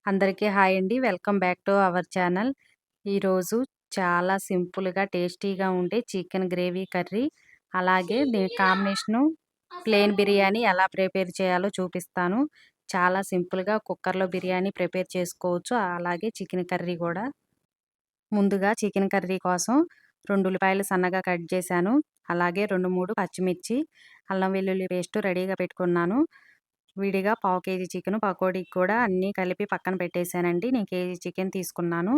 అందరికీ హాయ్ అండి. Welcome back to our channel. ఈరోజు చాలా సింపుల్‌గా, టేస్టీగా ఉండే చికెన్ గ్రేవీ కర్రీ, అలాగే దీని కాంబినేషను ప్లెయిన్ బిర్యానీ ఎలా ప్రిపేర్ చేయాలో చూపిస్తాను. చాలా సింపుల్‌గా కుక్కర్‌లో బిర్యానీ ప్రిపేర్ చేసుకోవచ్చు. అలాగే చికెన్ కర్రీ గూడా. ముందుగా చికెన్ కర్రీ కోసం 2 ఉల్లిపాయలు సన్నగా కట్ చేశాను. అలాగే 2, 3 పచ్చిమిర్చి, అల్లం వెల్లుల్లి పేస్ట్ రెడీగా పెట్టుకున్నాను. విడిగా పావు కేజీ చికెను పకోడీకి కూడా అన్నీ కలిపి పక్కన పెట్టేశానండి. నేను కేజీ చికెన్ తీసుకున్నాను.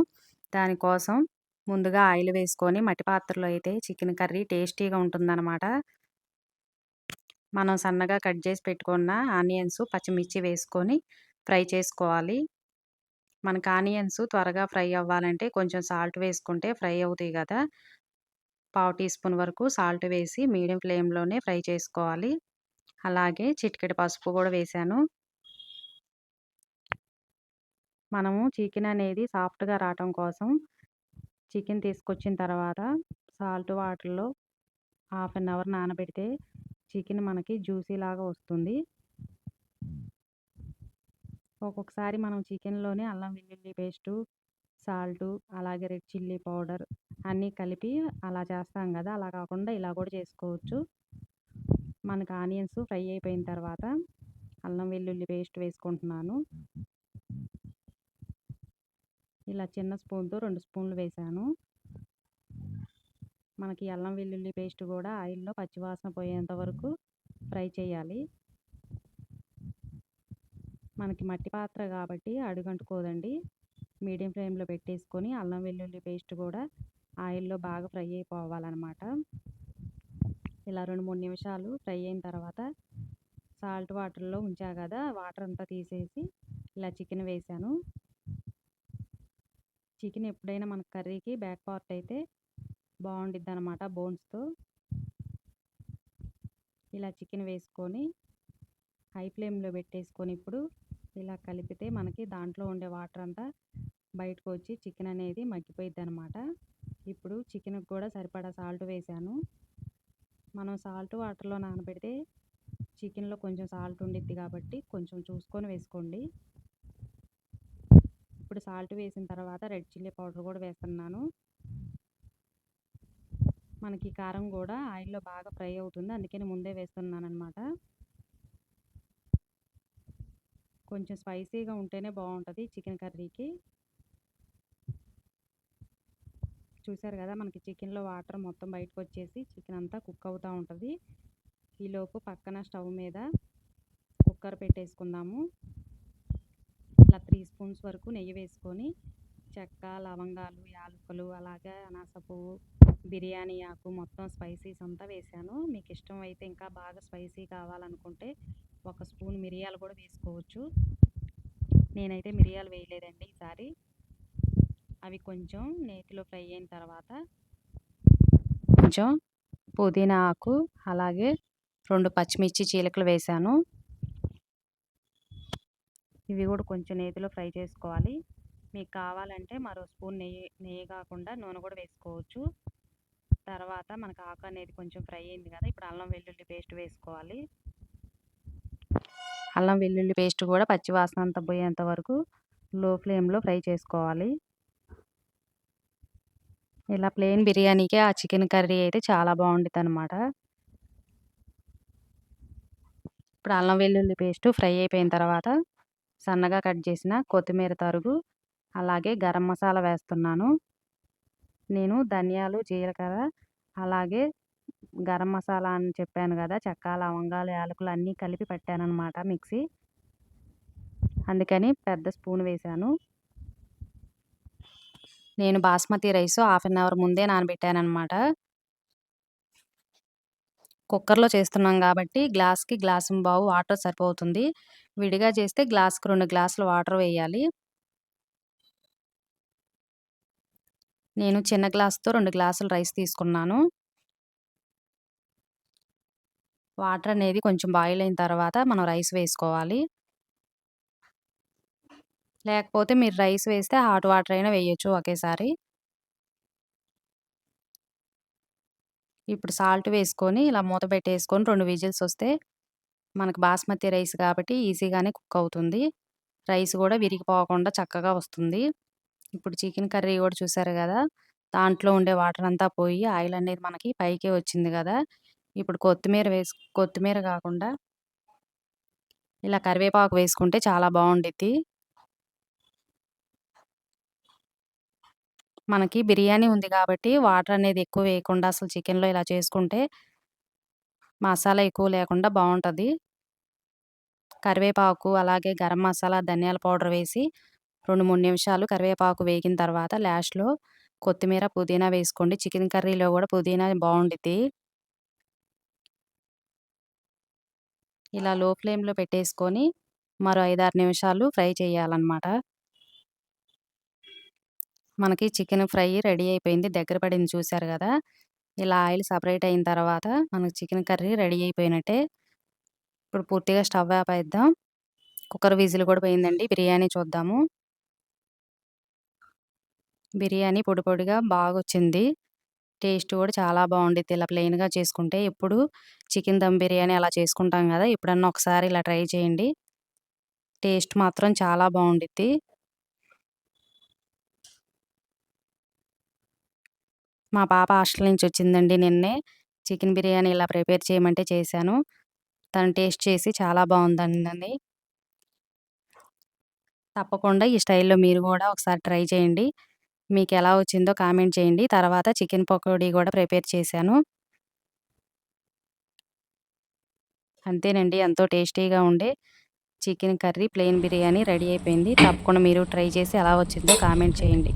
దానికోసం ముందుగా ఆయిల్ వేసుకొని మట్టి పాత్రలో అయితే చికెన్ కర్రీ టేస్టీగా ఉంటుందనమాట. మనం సన్నగా కట్ చేసి పెట్టుకున్న ఆనియన్స్, పచ్చిమిర్చి వేసుకొని ఫ్రై చేసుకోవాలి. మనకు ఆనియన్స్ త్వరగా ఫ్రై అవ్వాలంటే కొంచెం సాల్ట్ వేసుకుంటే ఫ్రై అవుతాయి గదా! పావు టీ స్పూన్ వరకు సాల్ట్ వేసి మీడియం ఫ్లేమ్‌లోనే ఫ్రై చేసుకోవాలి. అలాగే చిటికెడు పసుపు గూడా వేశాను. మనము చికెన్ అనేది సాఫ్ట్‌గా రావటం కోసం చికెన్ తీసుకొచ్చిన తర్వాత వాటర్‌లో హాఫ్ అన్ అవర్ నానబెడితే చికెన్ మనకి జ్యూసీలాగా వస్తుంది. ఒక్కొక్కసారి మనం చికెన్‌లోనే అల్లం వెల్లుల్లి పేస్టు, సాల్టు, అలాగే రెడ్ చిల్లీ పౌడర్ అన్నీ కలిపి అలా చేస్తాం గదా! అలా కాకుండా ఇలా కూడా చేసుకోవచ్చు. మనకు ఆనియన్స్ ఫ్రై అయిపోయిన తర్వాత అల్లం వెల్లుల్లి పేస్ట్ వేసుకుంటున్నాను. ఇలా చిన్న స్పూన్‌తో 2 స్పూన్లు వేశాను. మనకి అల్లం వెల్లుల్లి పేస్ట్ కూడా ఆయిల్‌లో పచ్చివాసన పోయేంత వరకు ఫ్రై చేయాలి. మనకి మట్టి పాత్ర కాబట్టి అడుగంటుకోదండి. మీడియం ఫ్లేమ్‌లో పెట్టేసుకొని అల్లం వెల్లుల్లి పేస్ట్ కూడా ఆయిల్‌లో బాగా ఫ్రై అయిపోవాలన్నమాట. ఇలా 2, 3 నిమిషాలు ఫ్రై అయిన తర్వాత సాల్ట్ వాటర్‌లో ఉంచా కదా! వాటర్ అంతా తీసేసి ఇలా చికెన్ వేశాను. చికెన్ ఎప్పుడైనా మన కర్రీకి బ్యాక్ పార్ట్ అయితే బావుండిద్దనమాట బోన్స్‌తో. ఇలా చికెన్ వేసుకొని హై ఫ్లేమ్‌లో పెట్టేసుకొని ఇప్పుడు ఇలా కలిపితే మనకి దాంట్లో ఉండే వాటర్ అంతా బయటకు వచ్చి చికెన్ అనేది మగ్గిపోయిద్దనమాట. ఇప్పుడు చికెన్‌కి కూడా సరిపడా సాల్ట్ వేశాను. మనం సాల్ట్ వాటర్‌లో నానబెడితే చికెన్‌లో కొంచెం సాల్ట్ ఉండిద్ది కాబట్టి కొంచెం చూసుకొని వేసుకోండి. ఇప్పుడు సాల్ట్ వేసిన తర్వాత రెడ్ చిల్లీ పౌడర్ కూడా వేస్తున్నాను. మనకి కారం కూడా ఆయిల్‌లో బాగా ఫ్రై అవుతుంది. అందుకని ముందే వేస్తున్నానన్నమాట. కొంచెం స్పైసీగా ఉంటేనే బావుంటది చికెన్ కర్రీకి. చూసారు కదా! మనకి చికెన్‌లో వాటర్ మొత్తం బయటకు వచ్చేసి చికెన్ అంతా కుక్ అవుతా ఉంటది. ఈలోపు పక్కన స్టవ్ మీద కుక్కర్ పెట్టేసుకుందాము. ఇలా 3 స్పూన్స్ వరకు నెయ్యి వేసుకొని చెక్క, లవంగాలు, యాలకులు, అలాగే అనాస పువ్వు, బిర్యానీ ఆకు మొత్తం స్పైసీస్ అంతా వేశాను. మీకు ఇష్టం అయితే ఇంకా బాగా స్పైసీ కావాలనుకుంటే 1 స్పూన్ మిరియాలు కూడా వేసుకోవచ్చు. నేనైతే మిరియాలు వేయలేదండి ఈసారి. అవి కొంచెం నేతిలో ఫ్రై అయిన తర్వాత కొంచెం పుదీనా ఆకు, అలాగే 2 పచ్చిమిర్చి చీలికలు వేశాను. ఇవి కూడా కొంచెం నేతిలో ఫ్రై చేసుకోవాలి. మీకు కావాలంటే మరో స్పూన్ నెయ్యి కాకుండా నూనె కూడా వేసుకోవచ్చు. తర్వాత మనకు ఆకు అనేది కొంచెం ఫ్రై అయింది కదా! ఇప్పుడు అల్లం వెల్లుల్లి పేస్ట్ వేసుకోవాలి. అల్లం వెల్లుల్లి పేస్ట్ కూడా పచ్చివాసన అంతా పోయేంత వరకు లో ఫ్లేమ్‌లో ఫ్రై చేసుకోవాలి. ఇలా ప్లెయిన్ బిర్యానీకి ఆ చికెన్ కర్రీ అయితే చాలా బావుండిద్దనమాట. ఇప్పుడు అల్లం వెల్లుల్లి పేస్ట్ ఫ్రై అయిపోయిన తర్వాత సన్నగా కట్ చేసిన కొత్తిమీర తరుగు, అలాగే గరం మసాలా వేస్తున్నాను. నేను ధనియాలు, జీలకర్ర, అలాగే గరం మసాలా అని చెప్పాను కదా! చెక్క, లవంగాలు, యాలకులు అన్నీ కలిపి పట్టాననమాట మిక్సీ. అందుకని పెద్ద స్పూన్ వేశాను. నేను basmati rice half an hour ముందే నానబెట్టాననమాట. కుక్కర్‌లో చేస్తున్నాం కాబట్టి గ్లాస్‌కి గ్లాసుంబావు వాటర్ సరిపోతుంది. విడిగా చేస్తే గ్లాస్‌కి 2 గ్లాసులు వాటర్ వేయాలి. నేను చిన్న గ్లాస్‌తో 2 గ్లాసులు రైస్ తీసుకున్నాను. వాటర్ అనేది కొంచెం బాయిల్ అయిన తర్వాత మనం రైస్ వేసుకోవాలి. లేకపోతే మీరు రైస్ వేస్తే హాట్ వాటర్ అయినా వేయొచ్చు ఒకేసారి. ఇప్పుడు సాల్ట్ వేసుకొని ఇలా మూత పెట్టేసుకొని 2 విజిల్స్ వస్తే మనకు బాస్మతి రైస్ కాబట్టి ఈజీగానే కుక్ అవుతుంది. రైస్ కూడా విరిగిపోకుండా చక్కగా వస్తుంది. ఇప్పుడు చికెన్ కర్రీ కూడా చూసారు కదా! దాంట్లో ఉండే వాటర్ అంతా పోయి ఆయిల్ అనేది మనకి పైకి వచ్చింది కదా! ఇప్పుడు కొత్తిమీర కాకుండా ఇలా కరివేపాకు వేసుకుంటే చాలా బావుండిద్ది. మనకి బిర్యానీ ఉంది కాబట్టి వాటర్ అనేది ఎక్కువ వేయకుండా అసలు చికెన్‌లో ఇలా చేసుకుంటే మసాలా ఎక్కువ లేకుండా బావుంటది. కరివేపాకు, అలాగే గరం మసాలా, ధనియాల పౌడర్ వేసి 2, 3 నిమిషాలు కరివేపాకు వేగిన తర్వాత లాస్ట్‌లో కొత్తిమీర, పుదీనా వేసుకోండి. చికెన్ కర్రీలో గూడా పుదీనా బావుండిద్ది. ఇలా లో ఫ్లేమ్‌లో పెట్టేసుకొని మరో 5, 6 నిమిషాలు ఫ్రై చేయాలన్నమాట. మనకి చికెన్ ఫ్రై రెడీ అయిపోయింది. దగ్గర పడింది చూసారు గదా! ఇలా ఆయిల్ సెపరేట్ అయిన తర్వాత మనకి చికెన్ కర్రీ రెడీ అయిపోయినట్టే. ఇప్పుడు పూర్తిగా స్టవ్ ఆపేద్దాం. కుక్కర్ విజిల్ కూడా పోయిందండి. బిర్యానీ చూద్దాము. బిర్యానీ పొడి పొడిగా బాగొచ్చింది. టేస్ట్ కూడా చాలా బావుండిద్ది ఇలా ప్లెయిన్‌గా చేసుకుంటే. ఎప్పుడు చికెన్ దమ్ బిర్యానీ అలా చేసుకుంటాం గదా! ఎప్పుడన్నా ఒకసారి ఇలా ట్రై చేయండి. టేస్ట్ మాత్రం చాలా బావుండిద్ది. మా పాప హాస్టల్ నుంచి వచ్చిందండి నిన్నే. చికెన్ బిర్యానీ ఇలా ప్రిపేర్ చేయమంటే చేశాను. తను టేస్ట్ చేసి చాలా బావుందన్నది. తప్పకుండా ఈ స్టైల్‌లో మీరు గూడా ఒకసారి ట్రై చేయండి. మీకెలా వచ్చిందో కామెంట్ చేయండి. తర్వాత చికెన్ పకోడీ గూడా ప్రిపేర్ చేశాను. అంతేనండి. ఎంతో టేస్టీగా ఉండే chicken curry, plain biryani ready అయిపోయింది. తప్పకుండా మీరు ట్రై చేసి ఎలా వచ్చిందో కామెంట్ చేయండి.